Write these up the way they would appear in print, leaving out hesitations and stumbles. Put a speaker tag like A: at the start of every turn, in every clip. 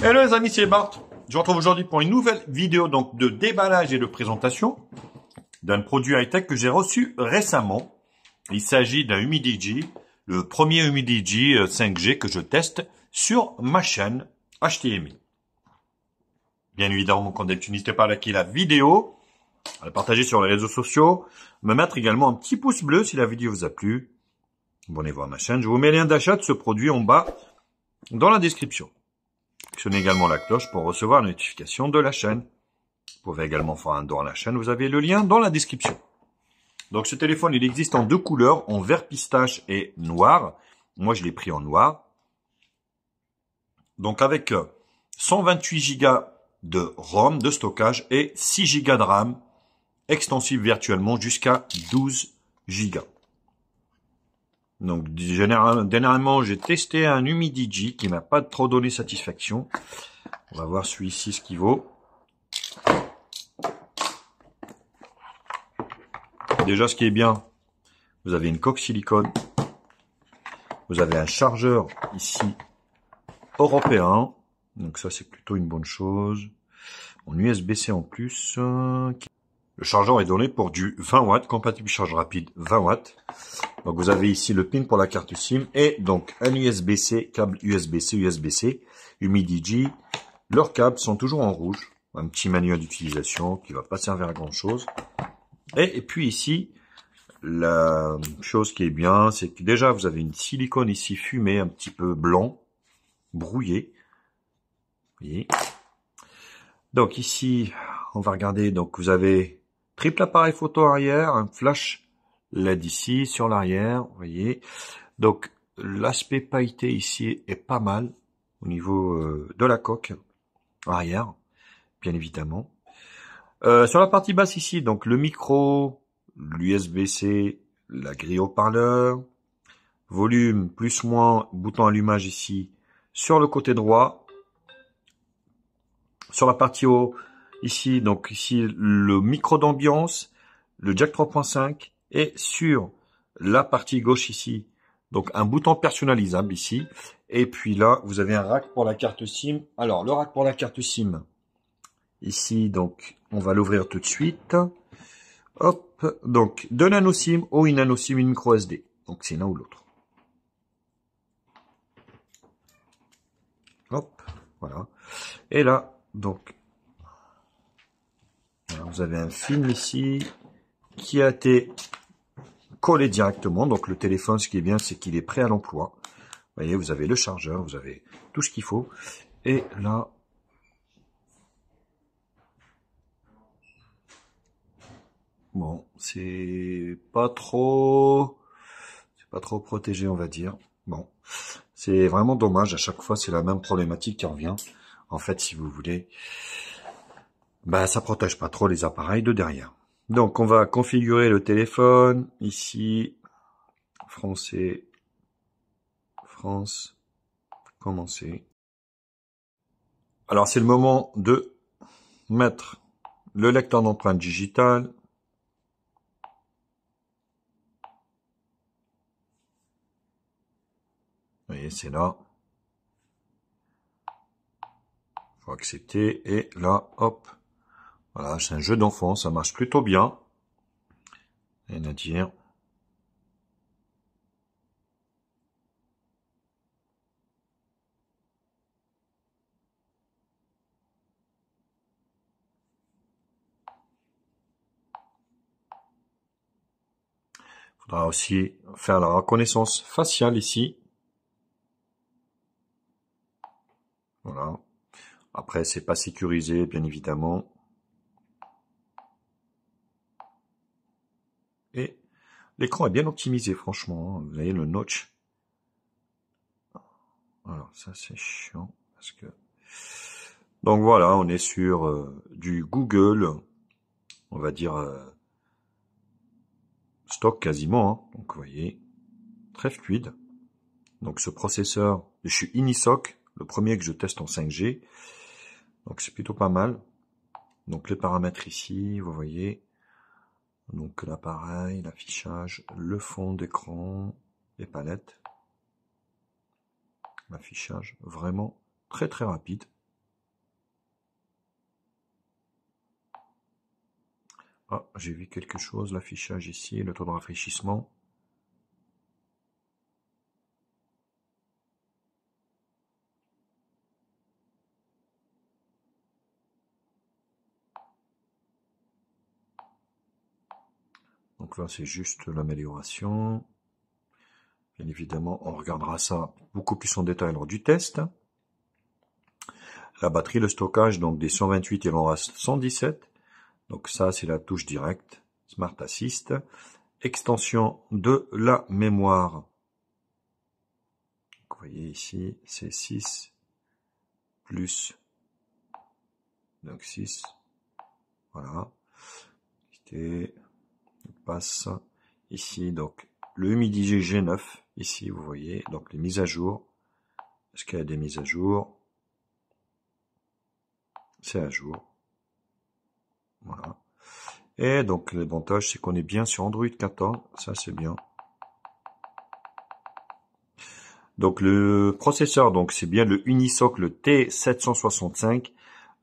A: Hello les amis, c'est Bart. Je vous retrouve aujourd'hui pour une nouvelle vidéo donc de déballage et de présentation d'un produit high-tech que j'ai reçu récemment. Il s'agit d'un Humidigi, le premier Humidigi 5G que je teste sur ma chaîne HTMI. Bien évidemment, quand tu n'hésitez pas à liker la vidéo, à la partager sur les réseaux sociaux, me mettre également un petit pouce bleu si la vidéo vous a plu. Abonnez-vous à ma chaîne. Je vous mets le lien d'achat de ce produit en bas dans la description. Actionnez également la cloche pour recevoir la notification de la chaîne. Vous pouvez également faire un don à la chaîne. Vous avez le lien dans la description. Donc ce téléphone, il existe en deux couleurs, en vert pistache et noir. Moi, je l'ai pris en noir. Donc avec 128 Go de ROM, de stockage et 6 Go de RAM, extensible virtuellement jusqu'à 12 Go. Donc, dernièrement, j'ai testé un Humidigi qui m'a pas trop donné satisfaction. On va voir celui-ci ce qu'il vaut. Déjà, ce qui est bien, vous avez une coque silicone. Vous avez un chargeur ici européen. Donc ça, c'est plutôt une bonne chose. En USB-C en plus. Le chargeur est donné pour du 20 watts, compatible charge rapide 20 watts. Donc vous avez ici le pin pour la carte SIM et donc un USB-C, câble USB-C, USB-C, Humidigi. Leurs câbles sont toujours en rouge. Un petit manuel d'utilisation qui va pas servir à grand chose. Et puis ici, la chose qui est bien, c'est que déjà vous avez une silicone ici fumée, un petit peu blanc, brouillé. Vous voyez. Donc ici, on va regarder, donc vous avez triple appareil photo arrière, un flash LED ici sur l'arrière, vous voyez. Donc l'aspect pailleté ici est pas mal au niveau de la coque arrière, bien évidemment. Sur la partie basse ici, donc le micro, l'USB-C, la grille haut-parleur, volume plus moins, bouton allumage ici sur le côté droit. Sur la partie haut, ici, donc ici, le micro d'ambiance, le jack 3.5 et sur la partie gauche ici, donc un bouton personnalisable ici. Et puis là, vous avez un rack pour la carte SIM. Alors, le rack pour la carte SIM, ici, donc, on va l'ouvrir tout de suite. Hop, donc, deux nano SIM ou une nano SIM, une micro SD. Donc, c'est l'un ou l'autre. Hop, voilà. Et là, donc, vous avez un film ici qui a été collé directement. Donc le téléphone, ce qui est bien, c'est qu'il est prêt à l'emploi. Vous voyez, vous avez le chargeur, vous avez tout ce qu'il faut. Et là, bon, c'est pas trop protégé, on va dire. Bon, c'est vraiment dommage. À chaque fois, c'est la même problématique qui revient. En fait, si vous voulez, bah, ça protège pas trop les appareils de derrière. Donc, on va configurer le téléphone. Ici, français, France, commencer. Alors, c'est le moment de mettre le lecteur d'empreintes digitales. Vous voyez, c'est là. Il faut accepter. Et là, hop. Voilà, c'est un jeu d'enfant. Ça marche plutôt bien. Rien à dire. Il faudra aussi faire la reconnaissance faciale ici. Voilà. Après, c'est pas sécurisé, bien évidemment. Et l'écran est bien optimisé, franchement. Vous voyez le notch. Alors, ça, c'est chiant. Parce que... Donc voilà, on est sur du Google. On va dire... stock quasiment. Hein. Donc, vous voyez, très fluide. Donc, ce processeur, je suis Inisoc, le premier que je teste en 5G. Donc, c'est plutôt pas mal. Donc, les paramètres ici, vous voyez. Donc, l'appareil, l'affichage, le fond d'écran, les palettes. L'affichage, vraiment très très rapide. Ah, j'ai vu quelque chose, l'affichage ici, le taux de rafraîchissement. Donc là, c'est juste l'amélioration. Bien évidemment, on regardera ça beaucoup plus en détail lors du test. La batterie, le stockage, donc des 128, il en reste 117. Donc ça, c'est la touche directe, Smart Assist. Extension de la mémoire. Donc, vous voyez ici, c'est 6 plus, donc 6. Voilà. Et on passe ici, donc le MIDI G9, ici, vous voyez, donc les mises à jour. Est-ce qu'il y a des mises à jour? C'est à jour. Voilà. Et donc l'avantage, c'est qu'on est bien sur Android 14, ça c'est bien. Donc le processeur, donc c'est bien le Unisoc, le T765,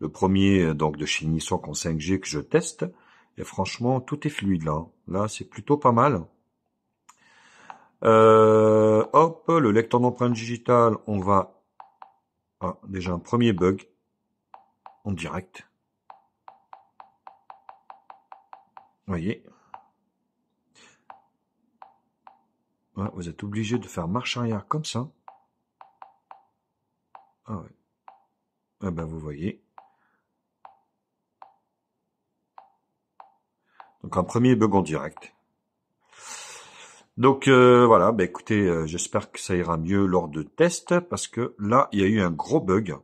A: le premier donc de chez Unisoc en 5G que je teste. Et franchement, tout est fluide là. Là, c'est plutôt pas mal. Hop, le lecteur d'empreinte digitale, on va... Ah, déjà un premier bug en direct. Vous voyez. Ouais, vous êtes obligé de faire marche arrière comme ça. Ah ouais. Eh ben vous voyez. Donc un premier bug en direct. Donc voilà, bah écoutez, j'espère que ça ira mieux lors de tests, parce que là, il y a eu un gros bug.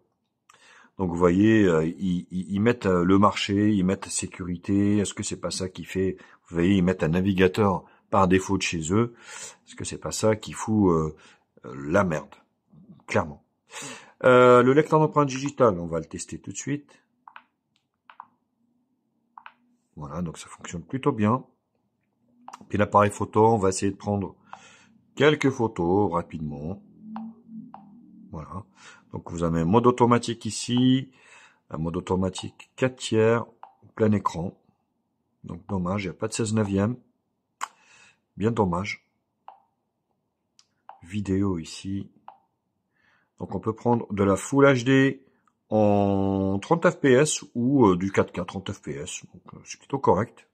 A: Donc vous voyez, ils mettent le marché, ils mettent sécurité, est-ce que c'est pas ça qui fait, vous voyez, ils mettent un navigateur par défaut de chez eux, est-ce que c'est pas ça qui fout la merde, clairement. Le lecteur d'empreinte digitale, on va le tester tout de suite. Voilà, donc ça fonctionne plutôt bien. Puis l'appareil photo, on va essayer de prendre quelques photos rapidement. Voilà. Donc vous avez un mode automatique ici, un mode automatique 4/3, plein écran. Donc dommage, il n'y a pas de 16/9. Bien dommage. Vidéo ici. Donc on peut prendre de la Full HD en 30 fps ou du 4K 30 fps. Donc c'est plutôt correct.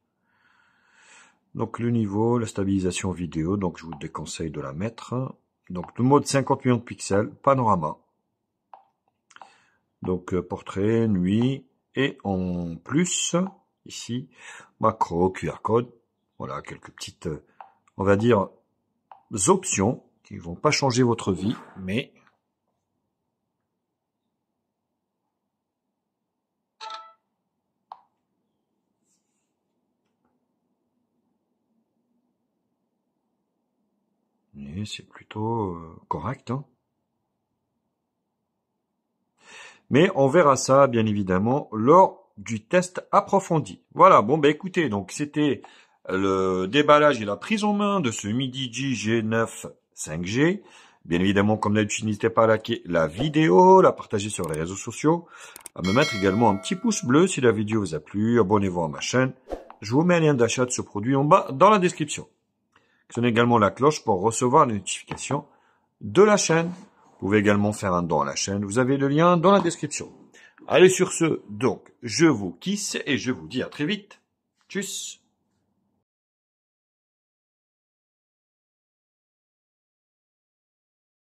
A: Donc le niveau, la stabilisation vidéo, donc je vous déconseille de la mettre. Donc le mode 50 millions de pixels, panorama. Donc portrait, nuit, et en plus, ici, macro, QR code. Voilà, quelques petites, on va dire, options qui vont pas changer votre vie, mais... Mais c'est plutôt correct, hein. Mais on verra ça, bien évidemment, lors du test approfondi. Voilà, bon, bah écoutez, donc c'était le déballage et la prise en main de ce MIDI G9 5G. Bien évidemment, comme d'habitude, n'hésitez pas à liker la vidéo, la partager sur les réseaux sociaux, à me mettre également un petit pouce bleu si la vidéo vous a plu, abonnez-vous à ma chaîne. Je vous mets un lien d'achat de ce produit en bas dans la description. Actionnez également la cloche pour recevoir les notifications de la chaîne. Vous pouvez également faire un don à la chaîne. Vous avez le lien dans la description. Allez, sur ce, donc, je vous kiss et je vous dis à très vite. Tchuss!